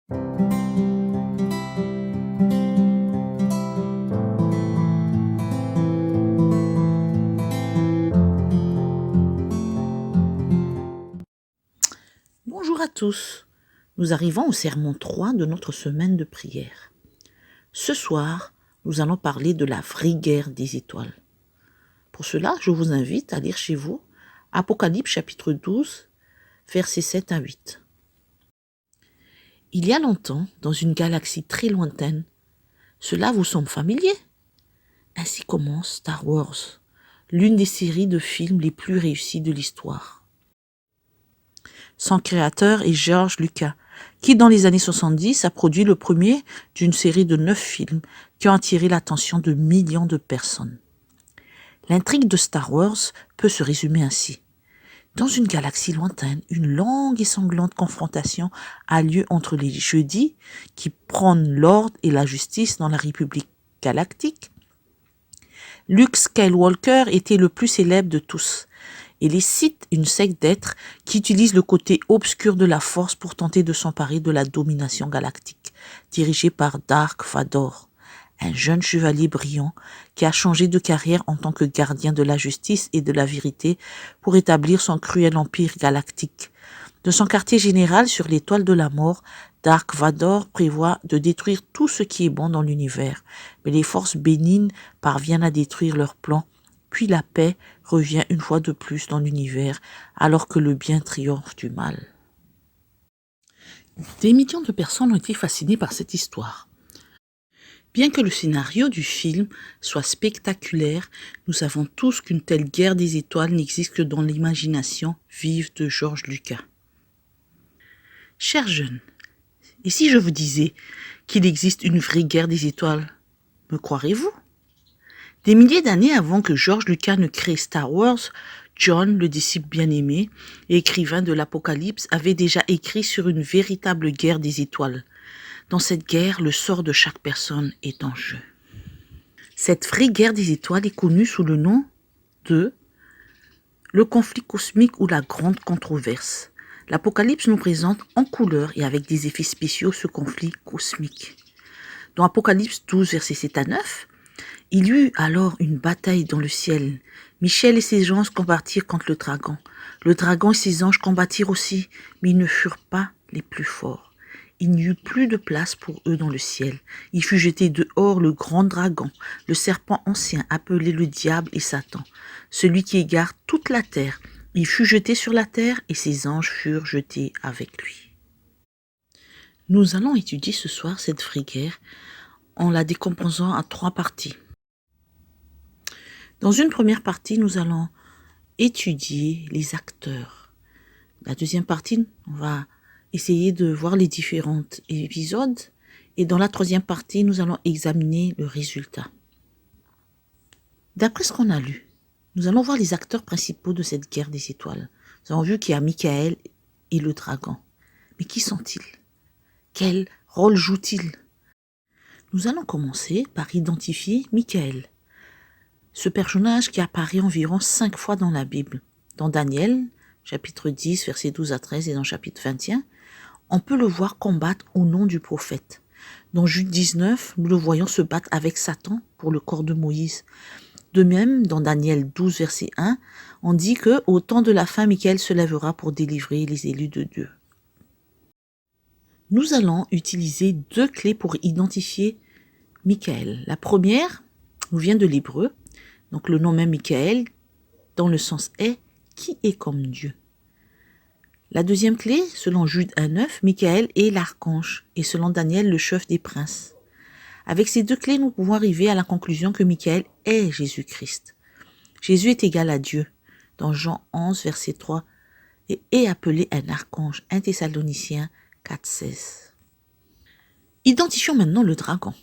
Bonjour à tous. Nous arrivons au sermon 3 de notre semaine de prière. Ce soir, nous allons parler de la vraie guerre des étoiles. Pour cela, je vous invite à lire chez vous Apocalypse chapitre 12, versets 7 à 8. Il y a longtemps, dans une galaxie très lointaine, cela vous semble familier? Ainsi commence Star Wars, l'une des séries de films les plus réussies de l'histoire. Son créateur est George Lucas, qui dans les années 70 a produit le premier d'une série de 9 films qui ont attiré l'attention de millions de personnes. L'intrigue de Star Wars peut se résumer ainsi. Dans une galaxie lointaine, une longue et sanglante confrontation a lieu entre les Jedi, qui prônent l'ordre et la justice dans la République galactique. Luke Skywalker était le plus célèbre de tous, et les Sith, une secte d'êtres qui utilisent le côté obscur de la force pour tenter de s'emparer de la domination galactique, dirigée par Dark Vador, un jeune chevalier brillant qui a changé de carrière en tant que gardien de la justice et de la vérité pour établir son cruel empire galactique. De son quartier général sur l'étoile de la mort, Dark Vador prévoit de détruire tout ce qui est bon dans l'univers, mais les forces bénignes parviennent à détruire leurs plans. Puis la paix revient une fois de plus dans l'univers, alors que le bien triomphe du mal. Des millions de personnes ont été fascinées par cette histoire. Bien que le scénario du film soit spectaculaire, nous savons tous qu'une telle guerre des étoiles n'existe que dans l'imagination vive de George Lucas. Chers jeunes, et si je vous disais qu'il existe une vraie guerre des étoiles, me croirez-vous ? Des milliers d'années avant que George Lucas ne crée Star Wars, John, le disciple bien-aimé et écrivain de l'Apocalypse, avait déjà écrit sur une véritable guerre des étoiles. Dans cette guerre, le sort de chaque personne est en jeu. Cette vraie guerre des étoiles est connue sous le nom de le conflit cosmique ou la grande controverse. L'Apocalypse nous présente en couleur et avec des effets spéciaux ce conflit cosmique. Dans Apocalypse 12, versets 7 à 9, il y eut alors une bataille dans le ciel. Michel et ses anges combattirent contre le dragon. Le dragon et ses anges combattirent aussi, mais ils ne furent pas les plus forts. Il n'y eut plus de place pour eux dans le ciel. Il fut jeté dehors le grand dragon, le serpent ancien appelé le diable et Satan, celui qui égare toute la terre. Il fut jeté sur la terre et ses anges furent jetés avec lui. Nous allons étudier ce soir cette vraie guerre en la décomposant en 3 parties. Dans une première partie, nous allons étudier les acteurs. La deuxième partie, on va essayer de voir les différents épisodes. Et dans la troisième partie, nous allons examiner le résultat. D'après ce qu'on a lu, nous allons voir les acteurs principaux de cette guerre des étoiles. Nous avons vu qu'il y a Michael et le dragon. Mais qui sont-ils? Quel rôle jouent-ils? Nous allons commencer par identifier Michael. Ce personnage qui apparaît environ 5 fois dans la Bible. Dans Daniel, chapitre 10, versets 12 à 13 et dans chapitre 21, on peut le voir combattre au nom du prophète. Dans Jude 19, nous le voyons se battre avec Satan pour le corps de Moïse. De même, dans Daniel 12, verset 1, on dit que au temps de la fin, Michael se lèvera pour délivrer les élus de Dieu. Nous allons utiliser 2 clés pour identifier Michael. La première nous vient de l'hébreu. Donc le nom même Michael, dans le sens est qui est comme Dieu. La deuxième clé, selon Jude 1,9, Michael est l'archange et selon Daniel le chef des princes. Avec ces 2 clés, nous pouvons arriver à la conclusion que Michael est Jésus-Christ. Jésus est égal à Dieu. Dans Jean 11, verset 3, et est appelé un archange, 1 Thessaloniciens 4,16. Identifions maintenant le dragon.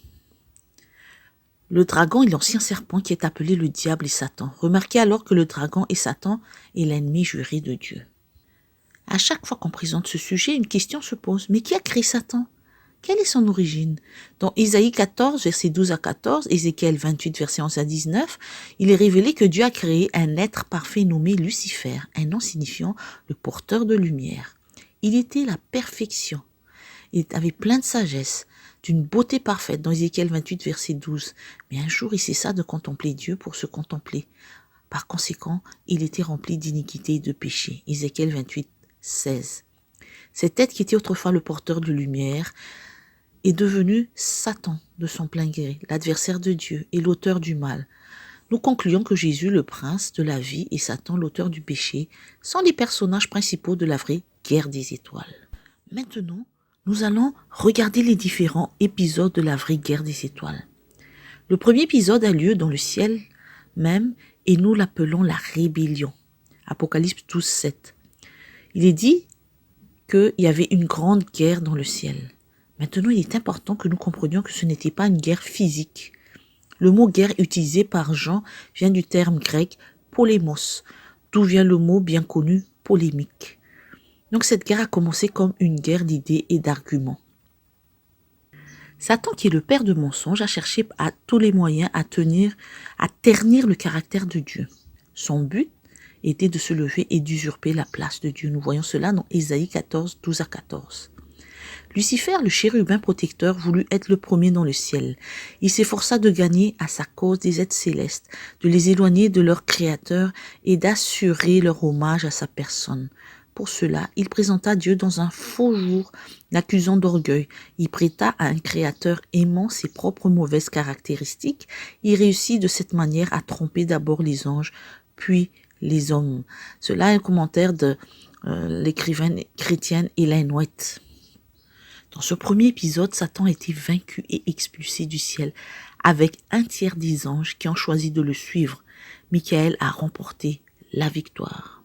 Le dragon est l'ancien serpent qui est appelé le diable et Satan. Remarquez alors que le dragon et Satan est l'ennemi juré de Dieu. À chaque fois qu'on présente ce sujet, une question se pose. Mais qui a créé Satan? Quelle est son origine? Dans Isaïe 14, versets 12 à 14, Ézéchiel 28, versets 11 à 19, il est révélé que Dieu a créé un être parfait nommé Lucifer, un nom signifiant le porteur de lumière. Il était la perfection. Il avait plein de sagesse, d'une beauté parfaite dans Ézéchiel 28, verset 12. Mais un jour, il cessa de contempler Dieu pour se contempler. Par conséquent, il était rempli d'iniquité et de péché. Ézéchiel 28, 16. Cet être qui était autrefois le porteur de lumière est devenu Satan de son plein gré, l'adversaire de Dieu et l'auteur du mal. Nous concluons que Jésus, le prince de la vie, et Satan, l'auteur du péché, sont les personnages principaux de la vraie guerre des étoiles. Maintenant, nous allons regarder les différents épisodes de la vraie guerre des étoiles. Le premier épisode a lieu dans le ciel même et nous l'appelons la rébellion. Apocalypse 12, 7. Il est dit qu'il y avait une grande guerre dans le ciel. Maintenant, il est important que nous comprenions que ce n'était pas une guerre physique. Le mot guerre utilisé par Jean vient du terme grec polémos, d'où vient le mot bien connu polémique. Donc cette guerre a commencé comme une guerre d'idées et d'arguments. Satan, qui est le père de mensonges, a cherché à tous les moyens à ternir le caractère de Dieu. Son but était de se lever et d'usurper la place de Dieu. Nous voyons cela dans Ésaïe 14, 12 à 14. Lucifer, le chérubin protecteur, voulut être le premier dans le ciel. Il s'efforça de gagner à sa cause des êtres célestes, de les éloigner de leur Créateur et d'assurer leur hommage à sa personne. Pour cela, il présenta Dieu dans un faux jour, l'accusant d'orgueil. Il prêta à un Créateur aimant ses propres mauvaises caractéristiques. Il réussit de cette manière à tromper d'abord les anges, puis les hommes. Cela est un commentaire de l'écrivaine chrétienne Ellen White. Dans ce premier épisode, Satan a été vaincu et expulsé du ciel, avec un tiers des anges qui ont choisi de le suivre. Michael a remporté la victoire.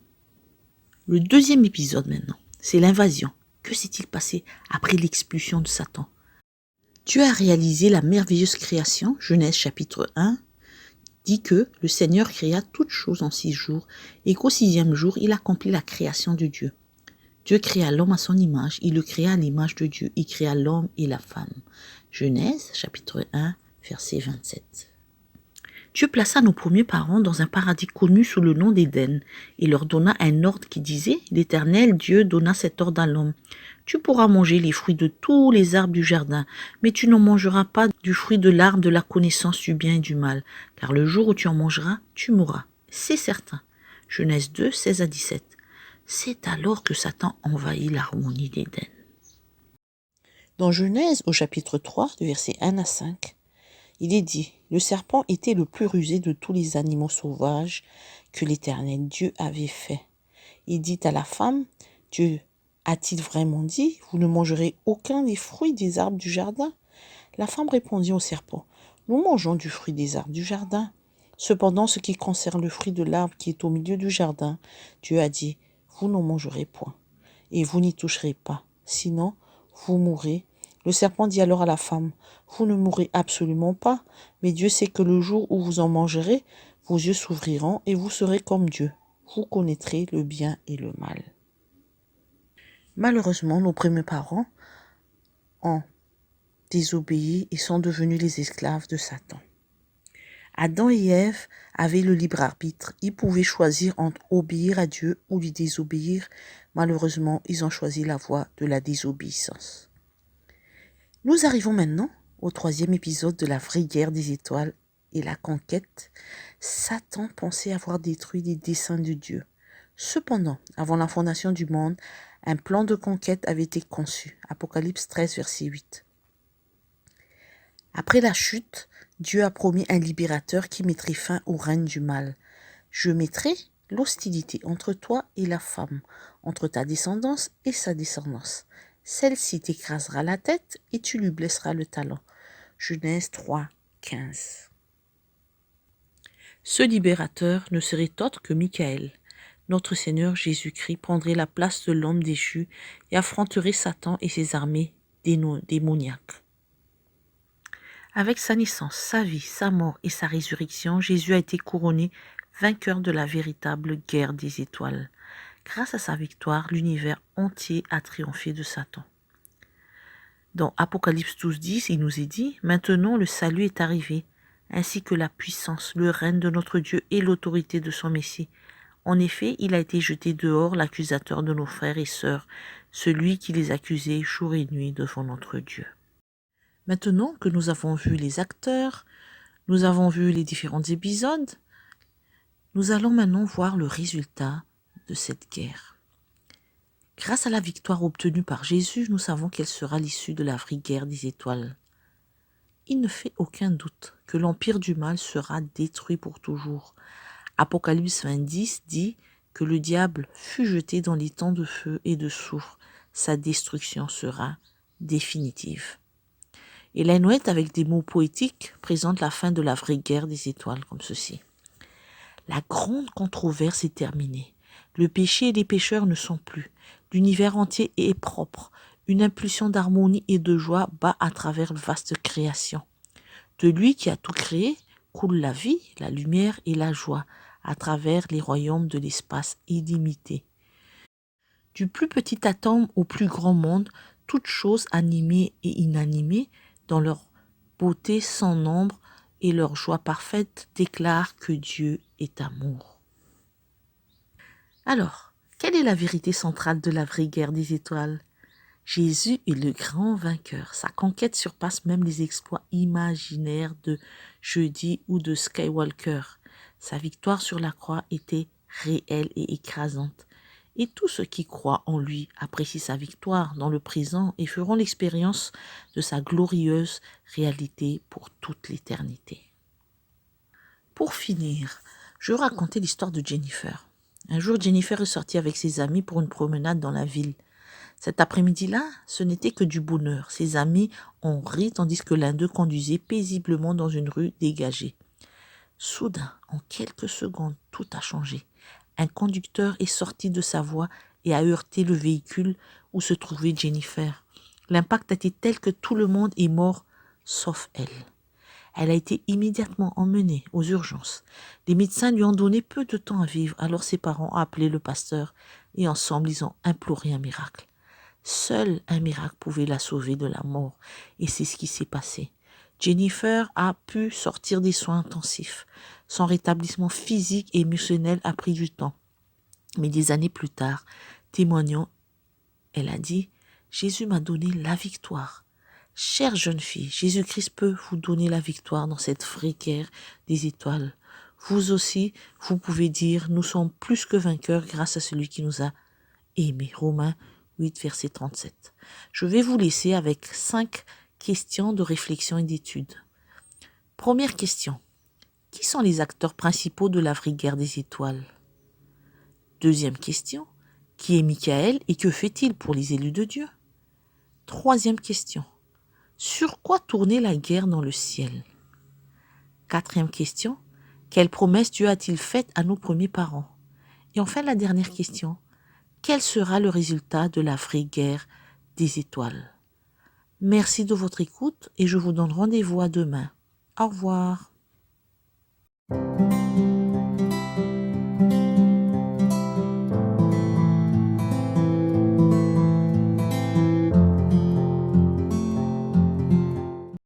Le deuxième épisode maintenant, c'est l'invasion. Que s'est-il passé après l'expulsion de Satan? Dieu a réalisé la merveilleuse création. Genèse chapitre 1 dit que le Seigneur créa toutes choses en 6 jours et qu'au 6e jour, il accomplit la création de Dieu. Dieu créa l'homme à son image, il le créa à l'image de Dieu, il créa l'homme et la femme. Genèse, chapitre 1, verset 27. Dieu plaça nos premiers parents dans un paradis connu sous le nom d'Éden et leur donna un ordre qui disait, l'Éternel Dieu donna cet ordre à l'homme. Tu pourras manger les fruits de tous les arbres du jardin, mais tu n'en mangeras pas du fruit de l'arbre de la connaissance du bien et du mal, car le jour où tu en mangeras, tu mourras. C'est certain. Genèse 2, 16 à 17. C'est alors que Satan envahit l'harmonie d'Éden. Dans Genèse, au chapitre 3, de versets 1 à 5, il est dit, le serpent était le plus rusé de tous les animaux sauvages que l'Éternel Dieu avait fait. Il dit à la femme, Dieu a-t-il vraiment dit, vous ne mangerez aucun des fruits des arbres du jardin? La femme répondit au serpent, nous mangeons du fruit des arbres du jardin. Cependant, ce qui concerne le fruit de l'arbre qui est au milieu du jardin, Dieu a dit, vous n'en mangerez point, et vous n'y toucherez pas, sinon vous mourrez. Le serpent dit alors à la femme, vous ne mourrez absolument pas, mais Dieu sait que le jour où vous en mangerez, vos yeux s'ouvriront et vous serez comme Dieu. Vous connaîtrez le bien et le mal. Malheureusement, nos premiers parents ont désobéi et sont devenus les esclaves de Satan. Adam et Ève avaient le libre arbitre. Ils pouvaient choisir entre obéir à Dieu ou lui désobéir. Malheureusement, ils ont choisi la voie de la désobéissance. Nous arrivons maintenant au 3e épisode de la vraie guerre des étoiles et la conquête. Satan pensait avoir détruit les desseins de Dieu. Cependant, avant la fondation du monde, un plan de conquête avait été conçu. Apocalypse 13, verset 8. Après la chute, Dieu a promis un libérateur qui mettrait fin au règne du mal. Je mettrai l'hostilité entre toi et la femme, entre ta descendance et sa descendance. Celle-ci t'écrasera la tête et tu lui blesseras le talon. Genèse 3, 15. Ce libérateur ne serait autre que Michael. Notre Seigneur Jésus-Christ prendrait la place de l'homme déchu et affronterait Satan et ses armées démoniaques. Avec sa naissance, sa vie, sa mort et sa résurrection, Jésus a été couronné vainqueur de la véritable guerre des étoiles. Grâce à sa victoire, l'univers entier a triomphé de Satan. Dans Apocalypse 12, 10, il nous est dit « Maintenant le salut est arrivé, ainsi que la puissance, le règne de notre Dieu et l'autorité de son Messie. En effet, il a été jeté dehors, l'accusateur de nos frères et sœurs, celui qui les accusait jour et nuit devant notre Dieu. Maintenant que nous avons vu les acteurs, nous avons vu les différents épisodes, nous allons maintenant voir le résultat de cette guerre. Grâce à la victoire obtenue par Jésus, nous savons quelle sera l'issue de la vraie guerre des étoiles. Il ne fait aucun doute que l'empire du mal sera détruit pour toujours. Apocalypse 20:10 dit que le diable fut jeté dans les temps de feu et de soufre. Sa destruction sera définitive. Ellen White, avec des mots poétiques, présente la fin de la vraie guerre des étoiles comme ceci. La grande controverse est terminée. Le péché et les pécheurs ne sont plus. L'univers entier est propre. Une impulsion d'harmonie et de joie bat à travers la vaste création. De lui qui a tout créé coule la vie, la lumière et la joie à travers les royaumes de l'espace illimité. Du plus petit atome au plus grand monde, toutes choses animées et inanimées, dans leur beauté sans nombre et leur joie parfaite, déclarent que Dieu est amour. Alors, quelle est la vérité centrale de la vraie guerre des étoiles? Jésus est le grand vainqueur. Sa conquête surpasse même les exploits imaginaires de Jedi ou de Skywalker. Sa victoire sur la croix était réelle et écrasante. Et tous ceux qui croient en lui apprécient sa victoire dans le présent et feront l'expérience de sa glorieuse réalité pour toute l'éternité. Pour finir, je vais raconter l'histoire de Jennifer. Un jour, Jennifer est sortie avec ses amis pour une promenade dans la ville. Cet après-midi-là, ce n'était que du bonheur. Ses amis ont ri tandis que l'un d'eux conduisait paisiblement dans une rue dégagée. Soudain, en quelques secondes, tout a changé. Un conducteur est sorti de sa voie et a heurté le véhicule où se trouvait Jennifer. L'impact a été tel que tout le monde est mort, sauf elle. Elle a été immédiatement emmenée aux urgences. Les médecins lui ont donné peu de temps à vivre, alors ses parents ont appelé le pasteur et ensemble ils ont imploré un miracle. Seul un miracle pouvait la sauver de la mort et c'est ce qui s'est passé. Jennifer a pu sortir des soins intensifs. Son rétablissement physique et émotionnel a pris du temps. Mais des années plus tard, témoignant, elle a dit « Jésus m'a donné la victoire. Chère jeune fille, Jésus-Christ peut vous donner la victoire dans cette vraie guerre des étoiles. Vous aussi, vous pouvez dire « Nous sommes plus que vainqueurs grâce à celui qui nous a aimés. » Romains 8, verset 37. Je vais vous laisser avec 5 questions de réflexion et d'étude. Première question. Qui sont les acteurs principaux de la vraie guerre des étoiles? Deuxième question. Qui est Michael et que fait-il pour les élus de Dieu? Troisième question. Sur quoi tournait la guerre dans le ciel? Quatrième question. Quelle promesse Dieu a-t-il faite à nos premiers parents? Et enfin la dernière question. Quel sera le résultat de la vraie guerre des étoiles? Merci de votre écoute et je vous donne rendez-vous à demain. Au revoir.